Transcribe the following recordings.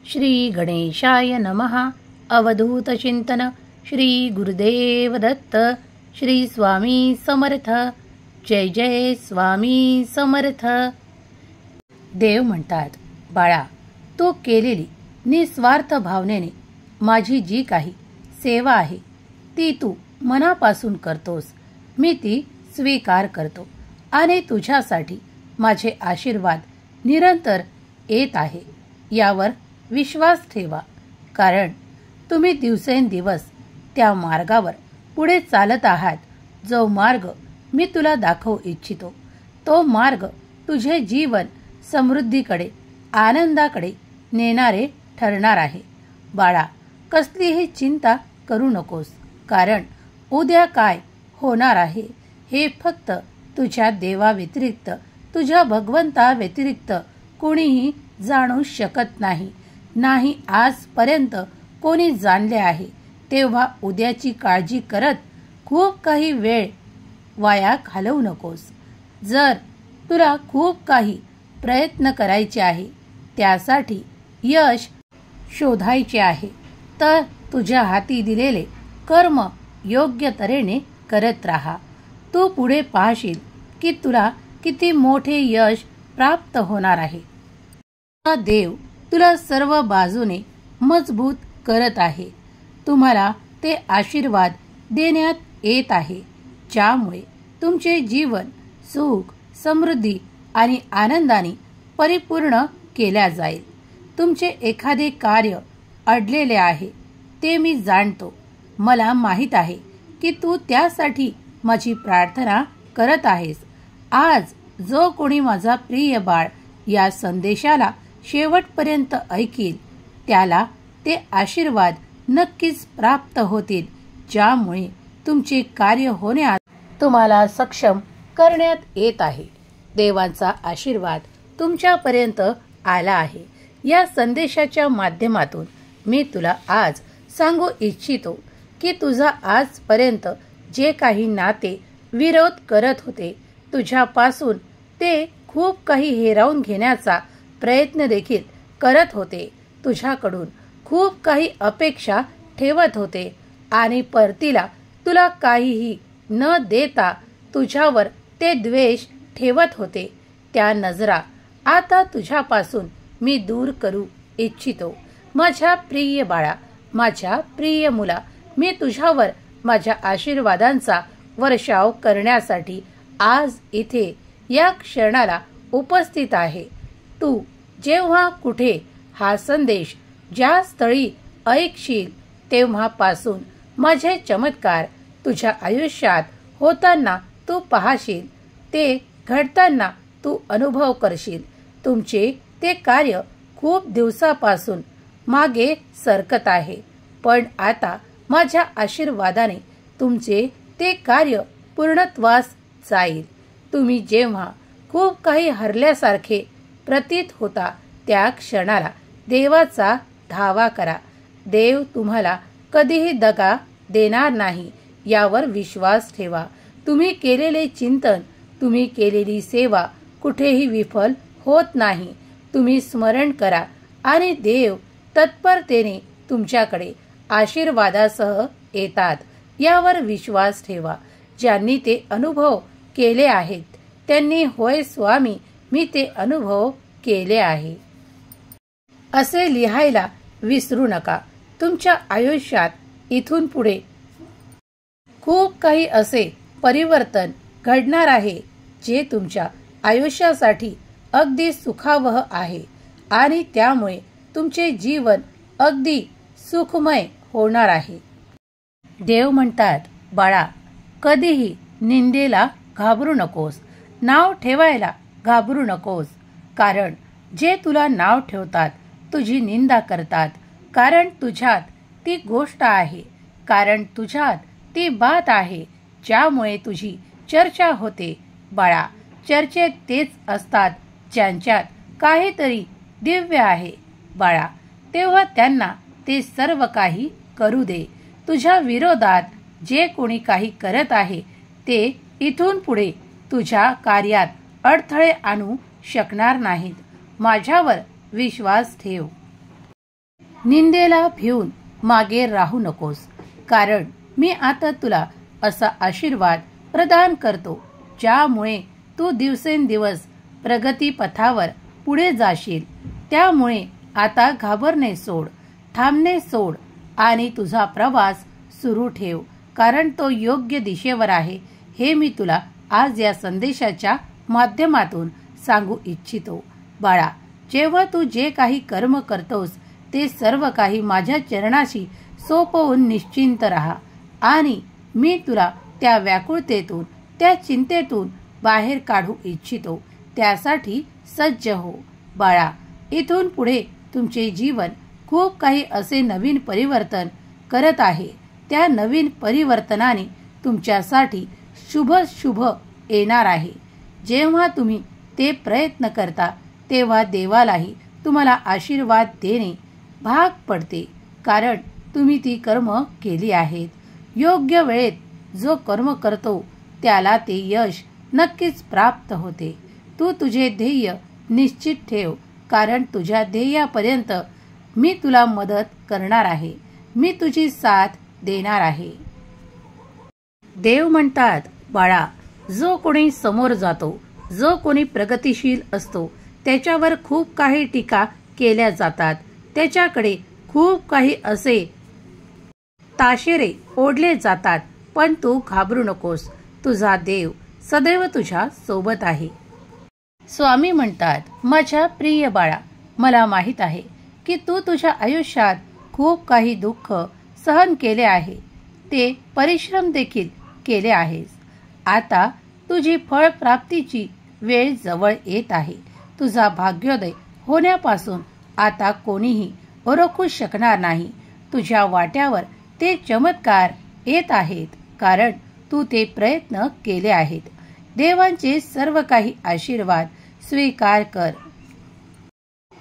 श्री गणेशाय नमः. अवधूत चिंतन. श्री गुरुदेव दत्त. श्री स्वामी समर्थ. जय जय स्वामी समर्थ. देव म्हणतात, बाळा, तू केलेली निस्वार्थ भावनेने माझी जी काही सेवा आहे ती तू मनापासून करतोस. मी ती स्वीकार करतो आणि तुझ्यासाठी माझे आशीर्वाद निरंतर येत आहे यावर विश्वास ठेवा. कारण तुम्ही दिवसेंदिवस त्या मार्गावर पुढे चालत आहात. जो मार्ग मी तुला दाखवू इच्छितो तो मार्ग तुझे जीवन समृद्धीकडे, आनंदाकडे नेणारे ठरणार आहे. बाळा, कसलीही चिंता करू नकोस. कारण उद्या काय होणार आहे हे फक्त तुझ्या देवाव्यतिरिक्त, तुझ्या भगवंता व्यतिरिक्त कोणीही जाणू शकत नाही. नाही आजपर्यंत कोणी जाणले आहे. तेव्हा उद्याची काळजी करत खूप काही वेळ वाया घालवू नकोस. जर तुला खूप काही प्रयत्न करायचे आहे, त्यासाठी यश शोधायचे आहे, तर तुझ्या हाती दिलेले कर्म योग्य तऱ्हेने करत राहा. तू पुढे पाहशील की तुला किती मोठे यश प्राप्त होणार आहे. देव तुला सर्व बाजूने मजबूत करत आहे. तुम्हाला ते आशीर्वाद देण्यात येत आहे, ज्यामुळे तुमचे जीवन सुख, समृद्धी आणि आनंदाने परिपूर्ण केल्या जाईल. तुमचे एखादे कार्य अडलेले आहे ते मी जाणतो. मला माहीत आहे की तू त्यासाठी माझी प्रार्थना करत आहेस. आज जो कोणी माझा प्रिय बाळ या संदेशाला शेवटपर्यंत ऐकील त्याला ते आशीर्वाद नक्कीच प्राप्त होतील, ज्यामुळे तुमचे कार्य होण्यात तुम्हाला सक्षम करण्यात येत आहे. देवांचा आशीर्वाद तुमच्यापर्यंत आला आहे. या संदेशाच्या माध्यमातून मी तुला आज सांगू इच्छितो की तुझा आजपर्यंत जे काही नाते विरोध करत होते, तुझ्यापासून ते खूप काही हिरावून घेण्याचा प्रयत्न देखील करत होते, तुझ्याकडून खूप काही अपेक्षा ठेवत होते आणि परतीला तुला काहीही न देता तुझ्यावर ते द्वेष ठेवत होते, त्या नजरा आता तुझ्यापासून मी दूर करू इच्छितो. माझ्या प्रिय बाळा, माझ्या प्रिय मुला, मी तुझ्यावर माझ्या आशीर्वादांचा वर्षाव करण्यासाठी आज इथे या क्षणाला उपस्थित आहे. तू जेव्हा कुठे हा संदेश ज्या स्थळी ऐकशील तेव्हापासून माझे चमत्कार तुझ्या आयुष्यात होताना तू पाहशील. ते घडताना तू अनुभव करशील. तुमचे ते कार्य खूप दिवसापासून मागे सरकत आहे, पण आता माझ्या आशीर्वादाने तुमचे ते कार्य पूर्णत्वास जाईल. तुम्ही जेव्हा खूप काही हरल्यासारखे प्रतीत होता त्या क्षणाला देवाचा धावा करा. देव तुम्हाला कधीही दगा देणार नाही यावर विश्वास ठेवा. तुम्ही केलेले चिंतन, तुम्ही केलेली सेवा कुठेही विफल होत नाही. तुम्ही स्मरण करा आणि देव तत्परतेने तुमच्याकडे आशीर्वादासह येतात यावर विश्वास ठेवा. ज्यांनी ते अनुभव केले आहेत त्यांनी होय स्वामी, मी ते अनुभव केले आहे असे लिहायला विसरू नका. तुमच्या आयुष्यात इथून पुढे खूप काही असे परिवर्तन घडणार आहे जे तुमच्या आयुष्यासाठी अगदी सुखावह आहे आणि त्यामुळे तुमचे जीवन अगदी सुखमय होणार आहे. देव म्हणतात, बाळा, कधीही निंदेला घाबरू नकोस, नाव ठेवायला घाबरू नकोस. कारण जे तुला नाव ठेवतात, तुझी निंदा करतात, कारण तुझ्यात ती गोष्ट आहे, कारण तुझ्यात ती बात आहे ज्यामुळे तुझी चर्चा होते. बाळा, चर्चेत तेच असतात ज्यांच्यात काहीतरी दिव्य आहे. बाळा, तेव्हा त्यांना ते सर्व काही करू दे. तुझ्या विरोधात जे कोणी काही करत आहे ते इथून पुढे तुझ्या कार्यात अडथळे आणू शकणार नाहीत. माझ्यावर विश्वास ठेव. निंदेला भिवून मागे राहू नकोस, कारण मी आता तुला असा आशीर्वाद प्रदान करतो ज्यामुळे तू दिवसेंदिवस प्रगती पथावर पुढे जाशील. त्यामुळे आता घाबरणे सोड, थांबणे सोड आणि तुझा प्रवास सुरू ठेव, कारण तो योग्य दिशेवर आहे हे मी तुला आज या संदेशाच्या माध्यमातून सांगू इच्छितो. बाळा, जेव्हा तू जे काही कर्म करतोस ते सर्व काही माझ्या चरणाशी सोपवून निश्चिंत राहा आणि मी तुला त्या व्याकुळतेतून, त्या चिंतेतून बाहेर काढू इच्छितो. त्यासाठी सज्ज हो. बाळा, इथून पुढे तुमचे जीवन खूप काही असे नवीन परिवर्तन करत आहे. त्या नवीन परिवर्तनाने तुमच्यासाठी शुभ येणार आहे. जेव्हा तुम्ही ते प्रयत्न करता तेव्हा देवालाही तुम्हाला आशीर्वाद देणे भाग पडते, कारण तुम्ही ती कर्म केली आहेत. योग्य वेळेत जो कर्म करतो त्याला ते यश नक्कीच प्राप्त होते. तू तुझे ध्येय निश्चित ठेव, कारण तुझ्या ध्येयापर्यंत मी तुला मदत करणार आहे. मी तुझी साथ देणार आहे. देव म्हणतात, बाळा, जो कोणी समोर जातो, जो कोणी प्रगतिशील असतो त्याच्यावर खूप काही टीका केल्या जातात. त्याच्याकडे खूप काही असे ताशेरे ओढले जातात, पण तू घाबरू नकोस. तुझा देव सदैव तुझ्या सोबत आहे. स्वामी म्हणतात, माझ्या प्रिय बाळा, मला माहित आहे की तू तुझ्या आयुष्यात खूप काही दुःख सहन केले आहे. ते परिश्रम देखील केले आहेस. आता तुझी फळप्राप्तीची वेळ जवळ येत आहे. तुझा भाग्योदय होण्यापासून आता कोणीही रोखू शकणार नाही. तुझ्या वाट्यावर ते चमत्कार येत आहेत, कारण तू ते प्रयत्न केले आहेत. देवांचे सर्व काही आशीर्वाद स्वीकार कर.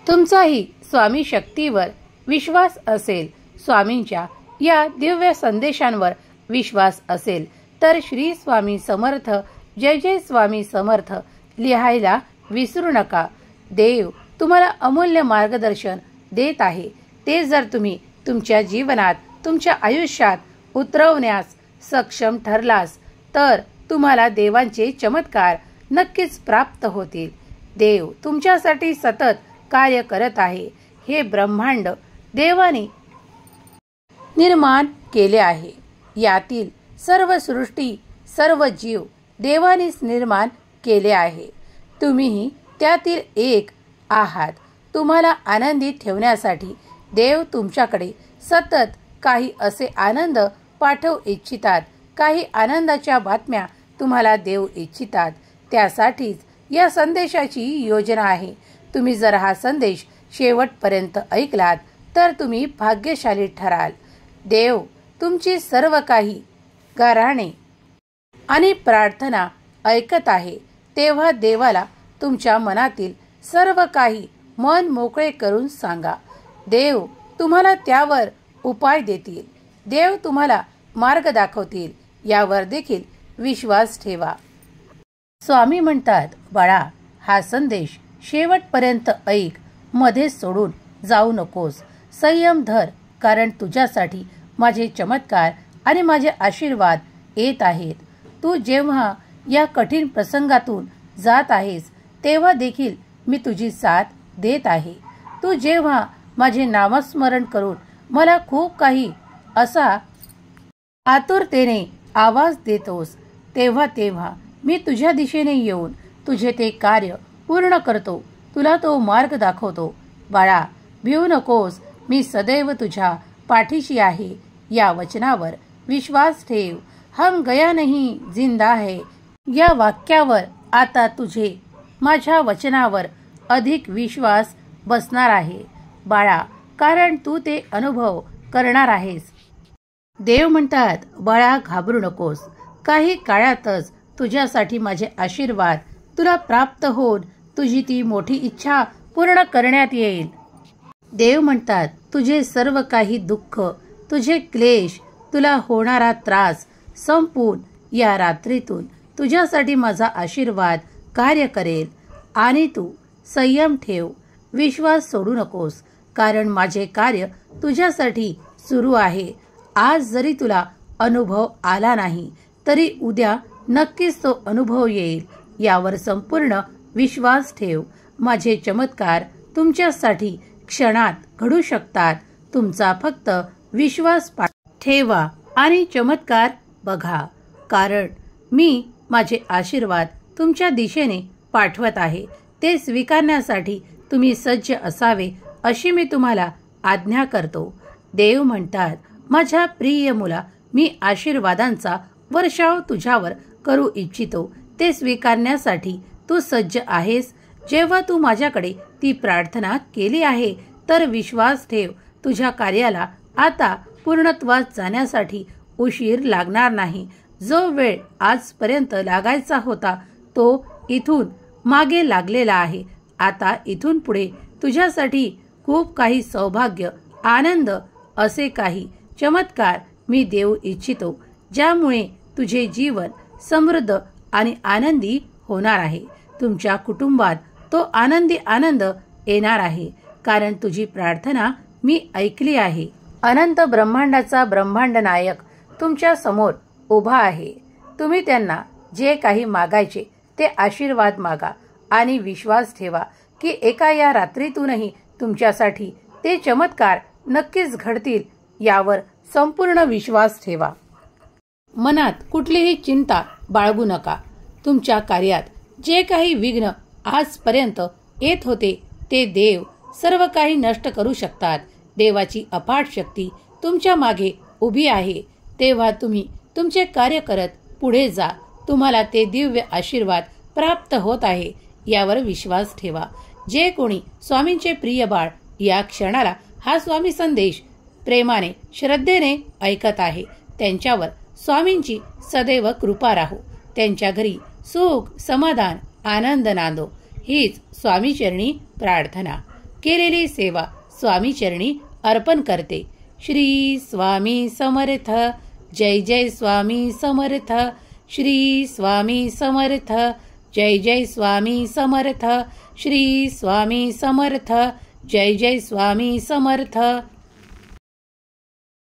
तुमचाही स्वामी शक्तीवर विश्वास असेल, स्वामींच्या या दिव्य संदेशांवर विश्वास असेल तर श्री स्वामी समर्थ, जय जय स्वामी समर्थ लिहायला विसरू नका. देव तुम्हाला अमूल्य मार्गदर्शन देत आहे. ते जर तुम्ही तुमच्या जीवनात, तुमच्या आयुष्यात उतरवण्यास सक्षम ठरलास तर तुम्हाला देवांचे चमत्कार नक्कीच प्राप्त होतील. देव तुमच्यासाठी सतत कार्य करत आहे. हे ब्रह्मांड देवाने निर्माण केले आहे. यातील सर्व सृष्टी, सर्व जीव देवानेच निर्माण केले आहे. तुम्हीही त्यातील एक आहात. तुम्हाला आनंदी ठेवण्यासाठी देव तुमच्याकडे सतत काही असे आनंद पाठवू इच्छितात. काही आनंदाच्या बातम्या तुम्हाला देऊ इच्छितात. त्यासाठीच या संदेशाची योजना आहे. तुम्ही जर हा संदेश शेवटपर्यंत ऐकलात तर तुम्ही भाग्यशाली ठराल. देव तुमची सर्व काही गाऱ्हाणे आणि प्रार्थना ऐकत आहे. तेव्हा देवाला तुमच्या मनातील सर्व काही मन मोकळे करून सांगा. देव तुम्हाला त्यावर उपाय देतील. देव तुम्हाला मार्ग दाखवतील. यावर देखील विश्वास ठेवा. स्वामी म्हणतात, बाळा, हा संदेश शेवटपर्यंत ऐक. मध्ये सोडून जाऊ नकोस. संयम धर, कारण तुझ्यासाठी माझे चमत्कार आणि माझे आशीर्वाद येत आहेत. तू जेव्हा या कठीण प्रसंगातून जात आहेस तेव्हा देखील मी तुझी साथ देत आहे. तू जेव्हा माझे नामस्मरण करून मला खूप काही असा आतुरतेने आवाज देतोस तेव्हा मी तुझ्या दिशेने येऊन तुझे ते कार्य पूर्ण करतो. तुला तो मार्ग दाखवतो. बाळा, भिवू नकोस. मी सदैव तुझ्या पाठीशी आहे. या वचनावर विश्वास ठेव. हम गया नहीं, जिंदा है. या वाक्यावर आता तुझे माझ्या वचनावर अधिक विश्वास बसणार आहे बाळा, कारण तू ते अनुभव करणार आहेस. देव म्हणतात, बाळा, घाबरू नकोस. काही काळातच तुझ्यासाठी माझे आशीर्वाद तुला प्राप्त होऊन तुझी ती मोठी इच्छा पूर्ण करण्यात येईल. देव म्हणतात, तुझे सर्व काही दुःख, तुझे क्लेश, तुला होणारा त्रास संपून या रात्रीतून तुझ्यासाठी माझा आशीर्वाद कार्य करेल. आणि तू संयम ठेव, विश्वास सोडू नकोस, कारण माझे कार्य तुझ्यासाठी सुरू आहे. आज जरी तुला अनुभव आला नाही तरी उद्या नक्कीच तो अनुभव येईल. यावर संपूर्ण विश्वास ठेव. माझे चमत्कार तुमच्यासाठी क्षणात घडू शकतात. तुमचा फक्त विश्वास ठेवा आणि चमत्कार बघा. कारण मी माझे आशीर्वाद तुमच्या दिशेने पाठवत आहे. ते स्वीकारण्यासाठी तुम्ही सज्ज असावे अशी मी तुम्हाला आज्ञा करतो. देव म्हणतात, माझ्या प्रिय मुला, मी आशीर्वादांचा वर्षाव तुझ्यावर करू इच्छितो. ते स्वीकारण्यासाठी तू सज्ज आहेस. जेव्हा तू माझ्याकडे ती प्रार्थना केली आहे तर विश्वास ठेव, तुझ्या कार्याला आता पूर्णत्वास जाण्यासाठी उशीर लागणार नाही. जो वेळ आजपर्यंत लागायचा होता तो इथून मागे लागलेला आहे. आता इथून पुढे तुझ्यासाठी खूप काही सौभाग्य, आनंद, असे काही चमत्कार मी देऊ इच्छितो, ज्यामुळे तुझे जीवन समृद्ध आणि आनंदी होणार आहे. तुमच्या कुटुंबात तो आनंदी आनंद येणार आहे, कारण तुझी प्रार्थना मी ऐकली आहे. अनंत ब्रह्मांडाचा ब्रह्मांड नायक तुमच्या समोर उभा आहे. तुम्ही त्यांना जे काही मागायचे ते आशीर्वाद मागा आणि विश्वास ठेवा की एका या रात्रीतूनही तुमच्यासाठी ते चमत्कार नक्कीच घडतील. यावर संपूर्ण विश्वास ठेवा. मनात कुठलीही चिंता बाळगू नका. तुमच्या कार्यात जे काही विघ्न आजपर्यंत येत होते ते देव सर्व काही नष्ट करू शकतात. देवाची अफाट शक्ती तुमच्या मागे उभी आहे. तेव्हा तुम्ही तुमचे कार्य करत पुढे जा. तुम्हाला ते दिव्य आशीर्वाद प्राप्त होत आहे यावर विश्वास ठेवा. जे कोणी स्वामींचे प्रिय बाळ या क्षणाला हा स्वामी संदेश प्रेमाने, श्रद्धेने ऐकत आहे, त्यांच्यावर स्वामींची सदैव कृपा राहो. त्यांच्या घरी सुख, समाधान, आनंद नांदो. हीच स्वामी चरणी प्रार्थना. केलेली सेवा स्वामी चरणी अर्पण करते. श्री स्वामी समर्थ. जय जय स्वामी समर्थ. श्री स्वामी समर्थ. जय जय स्वामी समर्थ. श्री स्वामी समर्थ. जय जय स्वामी समर्थ.